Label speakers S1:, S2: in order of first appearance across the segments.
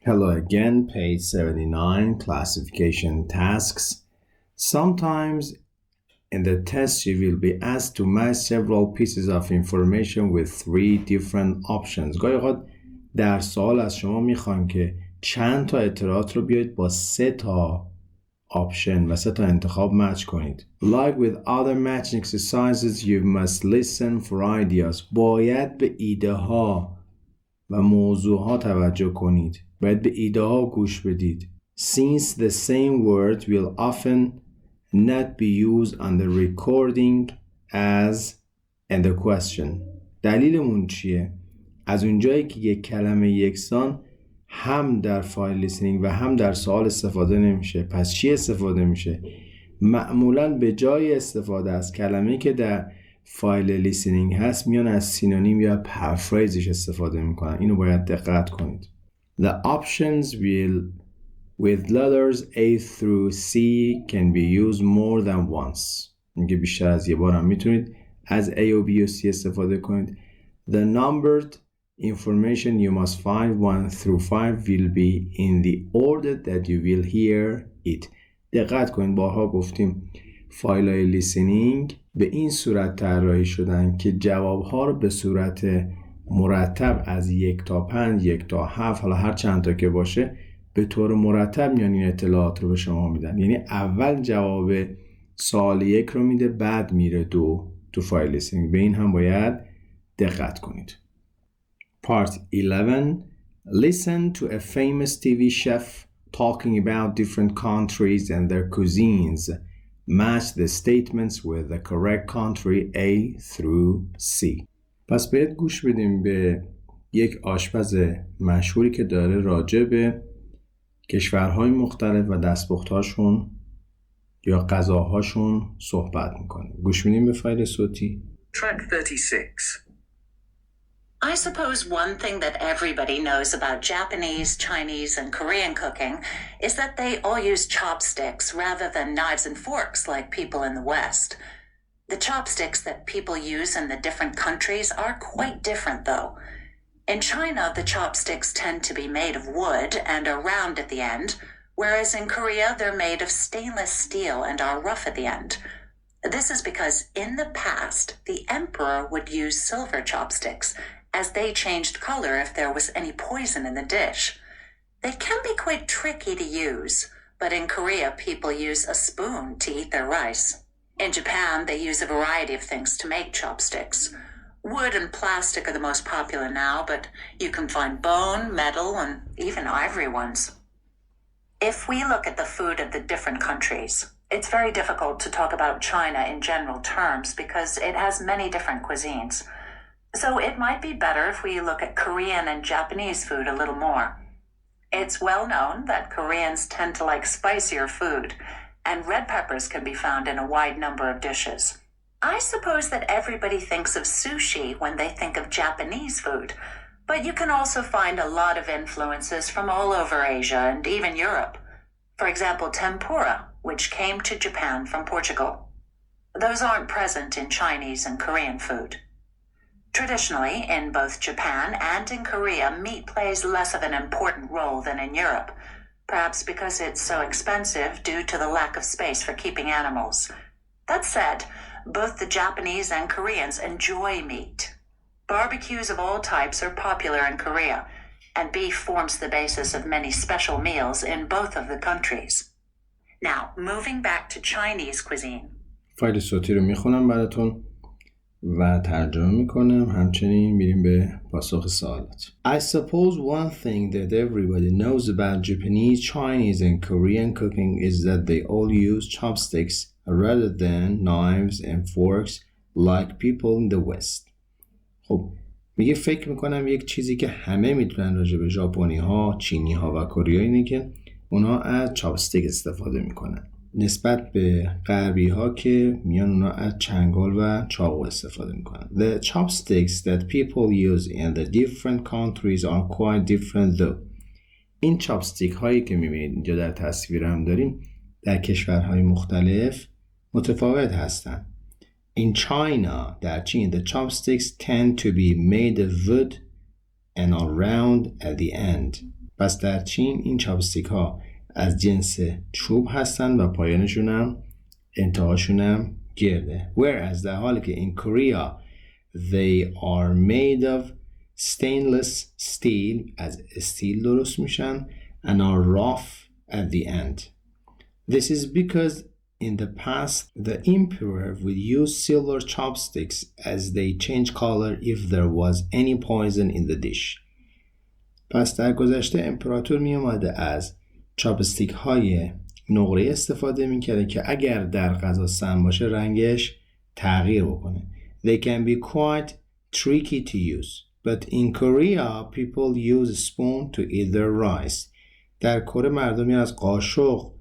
S1: Hello again, page 79, classification tasks. Sometimes in the test you will be asked to match several pieces of information with three different options. گاهی اوقات در سوال از شما میخوان که چند تا اطلاعات رو بیاید با 3 تا option و 3 تا انتخاب مچ کنید. Like with other matching exercises, you must listen for ideas. باید به ایده ها و موضوع ها توجه کنید. باید به ایده ها گوش بدید. Since the same word will often not be used on the recording as in the question. دلیلمون چیه؟ از اونجایی که یک کلمه یکسان هم در فایل لیسنینگ و هم در سوال استفاده نمیشه. پس چی استفاده میشه؟ معمولاً به جای استفاده از کلمه‌ای که در فایل لیسنینگ هست میان از سینونیم یا پرفریزش استفاده میکنن. اینو باید دقت کنید. The options will with letters A through C can be used more than once. میگه بیشتر از یه بار هم میتونید از A و B و C استفاده کنید. The numbered information you must find 1 through 5 will be in the order that you will hear it. دقت کنید، بارها گفتیم فایل‌های لیسنینگ به این صورت طراحی شدن که جواب‌ها رو به صورت مرتب از 1 تا 5 1 تا 7 حالا هر چند تا که باشه به طور مرتب میان این اطلاعات رو به شما میدن. یعنی اول جواب سوال 1 رو میده، بعد میره 2 تو فایل لیسنینگ. به این هم باید دقت کنید. Part 11. Listen to a famous TV chef talking about different countries and their cuisines. Match the statements with the correct country A through C. پس باید گوش بدیم به یک آشپز مشهوری که داره راجع به کشورهای مختلف و دستپخت‌هاشون یا غذاهاشون صحبت میکنه. گوش بدیم به فایل صوتی.
S2: Track 36.
S3: I suppose one thing that everybody knows about Japanese, Chinese, and Korean cooking is that they all use chopsticks rather than knives and forks like people in the West. The chopsticks that people use in the different countries are quite different, though. In China, the chopsticks tend to be made of wood and are round at the end, whereas in Korea, they're made of stainless steel and are rough at the end. This is because in the past, the emperor would use silver chopsticks, as they changed color if there was any poison in the dish. They can be quite tricky to use, but in Korea, people use a spoon to eat their rice. In Japan, they use a variety of things to make chopsticks. Wood and plastic are the most popular now, but you can find bone, metal, and even ivory ones. If we look at the food of the different countries, it's very difficult to talk about China in general terms because it has many different cuisines. So it might be better if we look at Korean and Japanese food a little more. It's well known that Koreans tend to like spicier food, and red peppers can be found in a wide number of dishes. I suppose that everybody thinks of sushi when they think of Japanese food, but you can also find a lot of influences from all over Asia and even Europe. For example, tempura, which came to Japan from Portugal. Those aren't present in Chinese and Korean food. Traditionally, in both Japan and in Korea, meat plays less of an important role than in Europe, perhaps because it's so expensive due to the lack of space for keeping animals. That said, both the Japanese and Koreans enjoy meat. Barbecues of all types are popular in Korea, and beef forms the basis of many special meals in both of the countries. Now, moving back to Chinese cuisine.
S1: فایل صوتی رو میخونم براتون و ترجمه میکنم. همچنین میریم به پاسخ سوالات. I suppose one thing that everybody knows about Japanese, Chinese and Korean cooking is that they all use chopsticks rather than knives and forks like people in the West. خب میگه فکر میکنم یک چیزی که همه میتونن راجع به ژاپنی ها، چینی ها و کوریایی اینه که اونا از چاپستیک استفاده میکنن نسبت به غربی ها که میان اونا از چنگال و چاقو استفاده میکنن. The chopsticks that people use in the different countries are quite different though. این چاپستیک هایی که میبینید اینجا در تصویر هم داریم در کشورهای مختلف متفاوت هستن. In China, در چین, the chopsticks tend to be made of wood and are round at the end. پس در چین این چاپستیک ها از جنس چوب هستن و پایانشون هم انتهاشون هم گرده. Whereas در حالی که in Korea they are made of stainless steel، از استیل درست میشن and are rough at the end. This is because in the past the emperor would use silver chopsticks as they change color if there was any poison in the dish. پس در گذشته امپراتور می اومده از چاپستیک های نقره استفاده می کرده که اگر در غذا سم باشه رنگش تغییر بکنه. They can be quite tricky to use. But in Korea people use a spoon to eat their rice. در کره مردمی از قاشق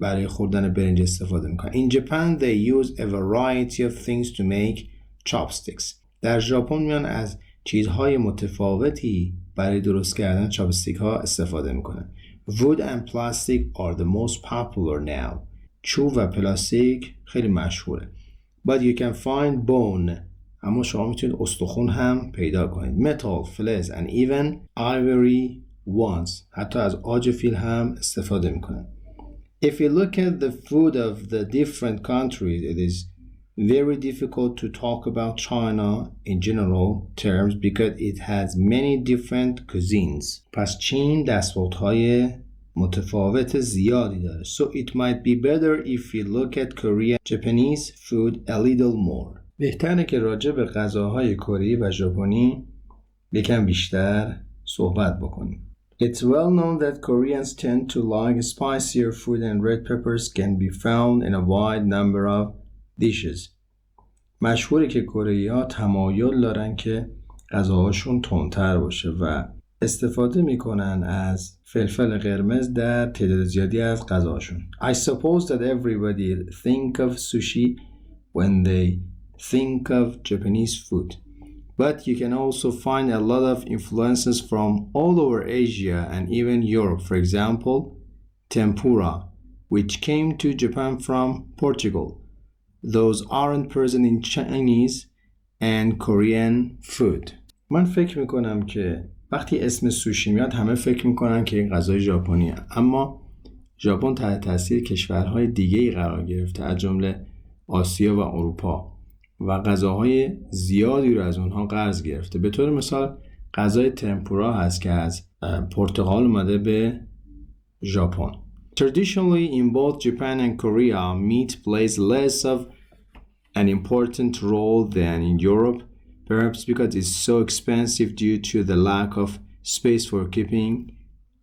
S1: برای خوردن برنج استفاده میکنن. In Japan they use a variety of things to make chopsticks. در ژاپن میان از چیزهای متفاوتی برای درست کردن چاپستیک ها استفاده میکنن. Wood and plastic are the most popular now. چوب و پلاستیک خیلی مشهوره. But you can find bone. اما شما میتونید استخون هم پیدا کنید. Metal, flesh and even ivory ones. حتی از عاج فیل هم استفاده میکنن. If you look at the food of the different countries, it is very difficult to talk about China in general terms because it has many different cuisines. پس چین دستبردهای متفاوت زیادی داره. So it might be better if you look at Korean, Japanese food a little more. بهتره که راجع به غذاهای کره و ژاپنی یکم بیشتر صحبت بکنیم. It's well known that Koreans tend to like spicier food and red peppers can be found in a wide number of dishes. مشهوره که کره‌ای‌ها تمایل دارن که غذاهاشون تندتر باشه و استفاده میکنن از فلفل قرمز در تعداد زیادی از غذاهاشون. I suppose that everybody think of sushi when they think of Japanese food. But you can also find a lot of influences from all over Asia and even Europe. For example, tempura, which came to Japan from Portugal. Those aren't present in Chinese and Korean food. من فکر میکنم که وقتی اسم سوشی میاد همه فکر میکنن که این غذای ژاپنیه، اما ژاپن تحت تاثیر کشورهای دیگه‌ای قرار گرفته از جمله آسیا و اروپا و غذاهای زیادی رو از اونها قرض گرفته. به طور مثال غذای تمپورا هست که از پرتغال اومده به ژاپن. Traditionally in both Japan and Korea, meat plays less of an important role than in Europe, perhaps because it's so expensive due to the lack of space for keeping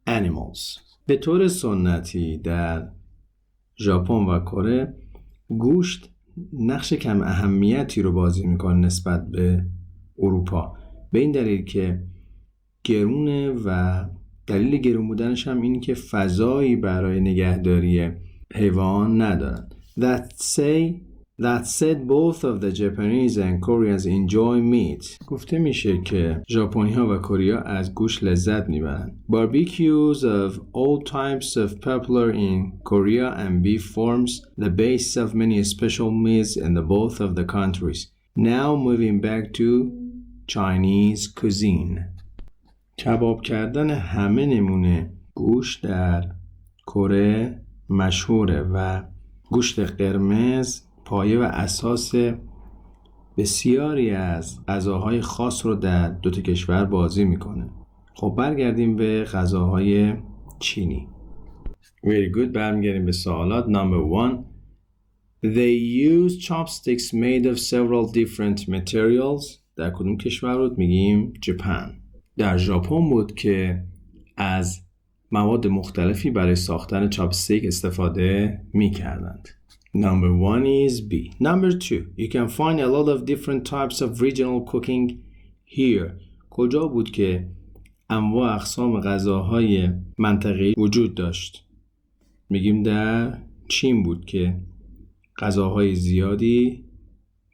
S1: animals. به طور سنتی در ژاپن و کره گوشت نقش کم اهمیتی رو بازی میکنه نسبت به اروپا، به این دلیل که گرونه و دلیل گرون بودنش هم اینه که فضایی برای نگهداری حیوان ندارن. That said, both of the Japanese and Koreans enjoy meat. گفته میشه که ژاپنی ها و کوریا از گوشت لذت میبرن. Barbecues of all types of popular in Korea and beef forms the base of many special meals in the both of the countries. Now moving back to Chinese cuisine. کباب کردن همه نمونه گوشت در کره مشهوره و گوشت قرمز پایه و اساس بسیاری از غذاهای خاص رو در دو تا کشور بازی میکنه. خب برگردیم به غذاهای چینی. Very good. برمیگردیم به سوالات. Number 1. They use chopsticks made of several different materials. در کدوم کشور بود؟ میگیم Japan. در ژاپن بود که از مواد مختلفی برای ساختن چاپستیک استفاده میکردند. Number 1 is B. Number 2. You can find a lot of different types of regional cooking here. کجا بود که انواع اقسام غذاهای منطقه‌ای وجود داشت؟ میگیم در چین بود که غذاهای زیادی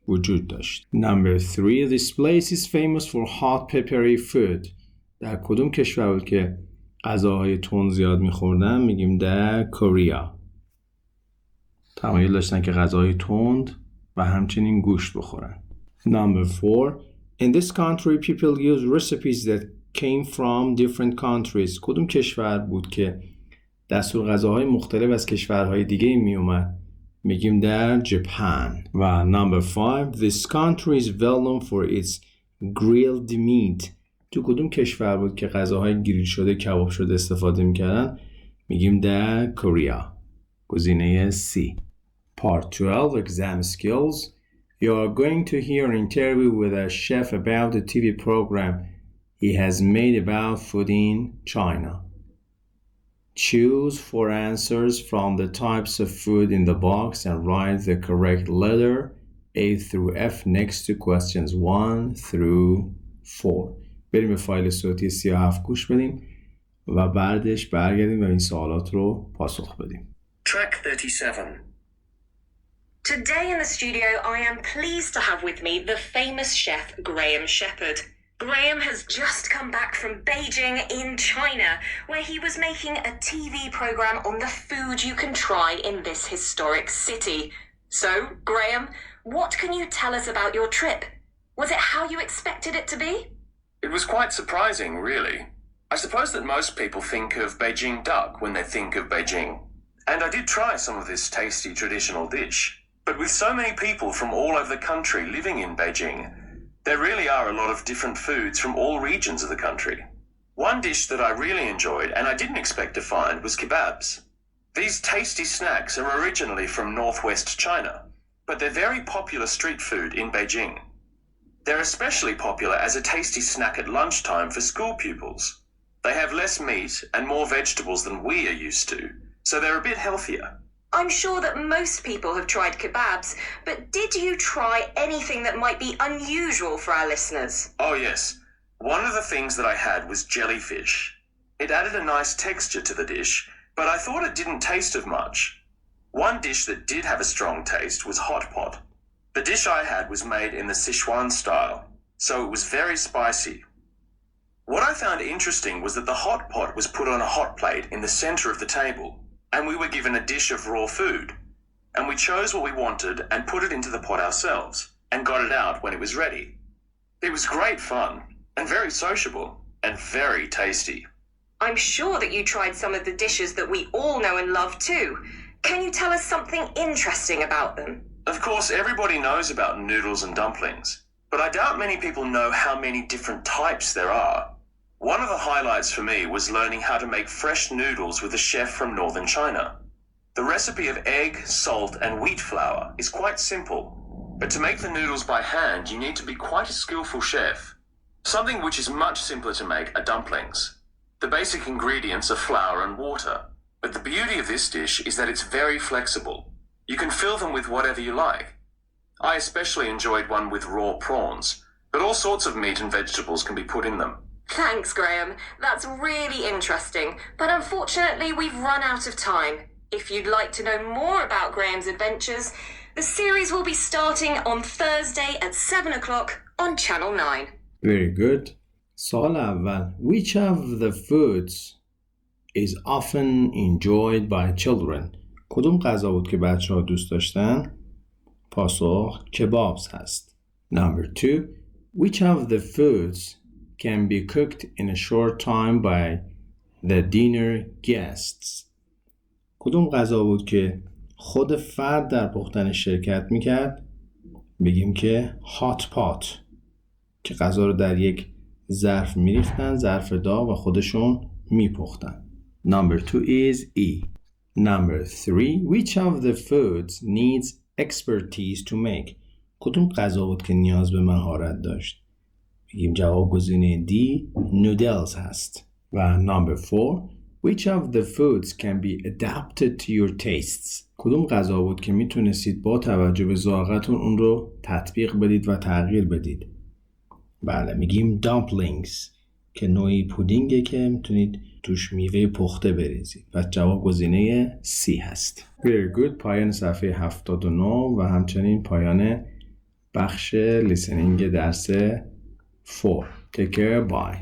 S1: وجود داشت. Number 3. This place is famous for hot peppery food. در کدوم کشور بود که غذاهای تند زیاد میخوردن؟ میگیم در کره. تمایل داشتن که غذاهای تند و همچنین گوشت بخورن. Number 4. In this country people use recipes that came from different countries. کدوم کشور بود که دستور غذاهای مختلف از کشورهای دیگه می اومد؟ میگیم در ژاپن. و number 5 this country is well known for its grilled meat. تو کدوم کشور بود که غذاهای گریل شده کباب شده استفاده میکردن؟ میگیم در کره. گزینه C. Part 12 exam skills. You are going to hear an interview with a chef about a TV program he has made about food in China. Choose 4 answers from the types of food in the box and write the correct letter A through F next to questions 1 through 4. بریم به فایل صوتی 37 گوش بدیم و بعدش برگردیم و این سوالات رو پاسخ بدیم.
S2: Track 37.
S4: Today in the studio, I am pleased to have with me the famous chef Graham Shepherd. Graham has just come back from Beijing in China, where he was making a TV program on the food you can try in this historic city. So, Graham, what can you tell us about your trip? Was it how you expected it to be?
S2: It was quite surprising, really. I suppose that most people think of Beijing duck when they think of Beijing. And I did try some of this tasty traditional dish. But with so many people from all over the country living in Beijing, there really are a lot of different foods from all regions of the country. One dish that I really enjoyed and I didn't expect to find was kebabs. These tasty snacks are originally from northwest China, but they're very popular street food in Beijing. They're especially popular as a tasty snack at lunchtime for school pupils. They have less meat and more vegetables than we are used to, so they're a bit healthier.
S4: I'm sure that most people have tried kebabs, but did you try anything that might be unusual for our listeners?
S2: Oh yes, one of the things that I had was jellyfish. It added a nice texture to the dish, but I thought it didn't taste of much. One dish that did have a strong taste was hot pot. The dish I had was made in the Sichuan style, so it was very spicy. What I found interesting was that the hot pot was put on a hot plate in the center of the table, and we were given a dish of raw food, and we chose what we wanted and put it into the pot ourselves, and got it out when it was ready. It was great fun, and very sociable, and very tasty.
S4: I'm sure that you tried some of the dishes that we all know and love too. Can you tell us something interesting about them?
S2: Of course, everybody knows about noodles and dumplings, but I doubt many people know how many different types there are. One of the highlights for me was learning how to make fresh noodles with a chef from northern China. The recipe of egg, salt, and wheat flour is quite simple, but to make the noodles by hand you need to be quite a skillful chef. Something which is much simpler to make are dumplings. The basic ingredients are flour and water, but the beauty of this dish is that it's very flexible. You can fill them with whatever you like. I especially enjoyed one with raw prawns, but all sorts of meat and vegetables can be put in them.
S4: Thanks, Graham. That's really interesting, but unfortunately we've run out of time. If you'd like to know more about Graham's adventures, the series will be starting on Thursday at 7 o'clock on Channel 9.
S1: Very good. سوال اول. Which of the foods is often enjoyed by children? کدوم غذا بود که بچه ها دوست داشتن؟ پاسخ کبابز هست. Number 2. Which of the foods can be cooked in a short time by the dinner guests. کدوم غذا بود که خود فرد در پختن شرکت میکرد؟ بگیم که هات پات که غذا رو در یک ظرف میریختن، ظرف داغ و خودشون میپختن. Number 2 is E. Number 3. Which of the foods needs expertise to make. کدوم غذا بود که نیاز به مهارت داشت؟ بگیم جواب گزینه D noodles هست. و number 4. Which of the foods can be adapted to your tastes. کدوم غذا بود که میتونستید با توجه به ذائقه‌تون اون رو تطبیق بدید و تغییر بدید؟ بله میگیم dumplings که نوعی پودینگه که میتونید توش میوه پخته بریزید. پس جواب گزینه C هست. Very good. پایان صفحه 79 و همچنین پایان بخش listening درس 4. Take care. Bye.